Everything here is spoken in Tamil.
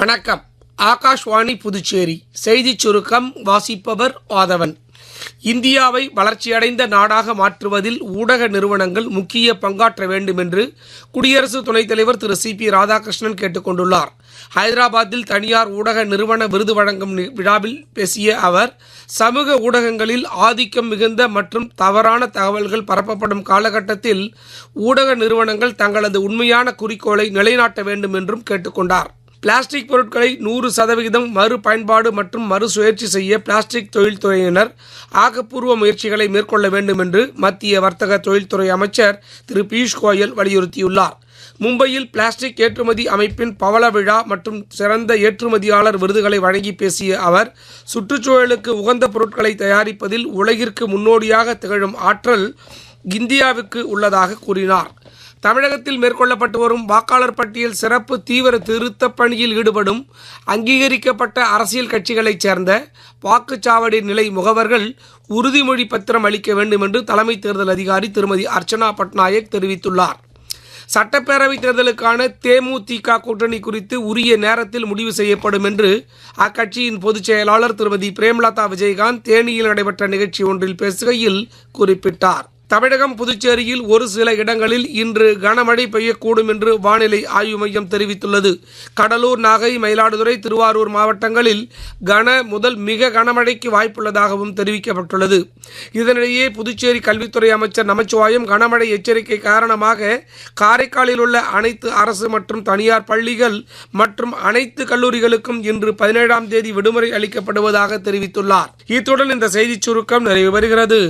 வணக்கம். ஆகாஷ்வாணி புதுச்சேரி செய்திச் சுருக்கம் வாசிப்பவர் ஆதவன். இந்தியாவை வளர்ச்சியடைந்த நாடாக மாற்றுவதில் ஊடக நிறுவனங்கள் முக்கிய பங்காற்ற வேண்டும் என்று குடியரசு துணைத் தலைவர் திரு சி.பி. ராதாகிருஷ்ணன் கேட்டுக் கொண்டுள்ளார். ஹைதராபாத்தில் தனியார் ஊடக நிறுவன விருது வழங்கும் விழாவில் பேசிய அவர், சமூக ஊடகங்களில் ஆதிக்கம் மிகுந்த மற்றும் தவறான தகவல்கள் பரப்பப்படும் காலகட்டத்தில் ஊடக நிறுவனங்கள் தங்களது உண்மையான குறிக்கோளை நிலைநாட்ட வேண்டும் என்றும் கேட்டுக்கொண்டார். பிளாஸ்டிக் பொருட்களை 100% மறுபயன்பாடு மற்றும் மறுசுழற்சி செய்ய பிளாஸ்டிக் தொழில்துறையினர் ஆக்கப்பூர்வ முயற்சிகளை மேற்கொள்ள வேண்டும் என்று மத்திய வர்த்தக தொழில்துறை அமைச்சர் திரு பியூஷ் கோயல் வலியுறுத்தியுள்ளார். மும்பையில் பிளாஸ்டிக் ஏற்றுமதி அமைப்பின் பவள விழா மற்றும் சிறந்த ஏற்றுமதியாளர் விருதுகளை வழங்கி பேசிய அவர், சுற்றுச்சூழலுக்கு உகந்த பொருட்களை தயாரிப்பதில் உலகிற்கு முன்னோடியாக திகழும் ஆற்றல் இந்தியாவுக்கு உள்ளதாக கூறினார். தமிழகத்தில் மேற்கொள்ளப்பட்டு வரும் வாக்காளர் பட்டியல் சிறப்பு தீவிர திருத்தப் பணியில் ஈடுபடும் அங்கீகரிக்கப்பட்ட அரசியல் கட்சிகளைச் சேர்ந்த வாக்குச்சாவடி நிலை முகவர்கள் உறுதிமொழி பத்திரம் அளிக்க வேண்டும் என்று தலைமை தேர்தல் அதிகாரி திருமதி அர்ச்சனா பட்நாயக் தெரிவித்துள்ளார். சட்டப்பேரவைத் தேர்தலுக்கான தேமுதிக கூட்டணி குறித்து உரிய நேரத்தில் முடிவு செய்யப்படும் என்று அக்கட்சியின் பொதுச் செயலாளர் திருமதி பிரேமலதா விஜயகாந்த் தேனியில் நடைபெற்ற நிகழ்ச்சி ஒன்றில் பேசுகையில் குறிப்பிட்டார். தமிழகம் புதுச்சேரியில் ஒரு சில இடங்களில் இன்று கனமழை பெய்யக்கூடும் என்று வானிலை ஆய்வு மையம் தெரிவித்துள்ளது. கடலூர், நாகை, மயிலாடுதுறை, திருவாரூர் மாவட்டங்களில் கன முதல் மிக கனமழைக்கு வாய்ப்புள்ளதாகவும் தெரிவிக்கப்பட்டுள்ளது. இதனிடையே புதுச்சேரி கல்வித்துறை அமைச்சர் நமச்சிவாயம் கனமழை எச்சரிக்கை காரணமாக காரைக்காலில் உள்ள அனைத்து அரசு மற்றும் தனியார் பள்ளிகள் மற்றும் அனைத்து கல்லூரிகளுக்கும் இன்று 17ஆம் தேதி விடுமுறை அளிக்கப்படுவதாக தெரிவித்துள்ளார். இத்துடன் இந்த செய்திச் சுருக்கம் நிறைவு பெறுகிறது.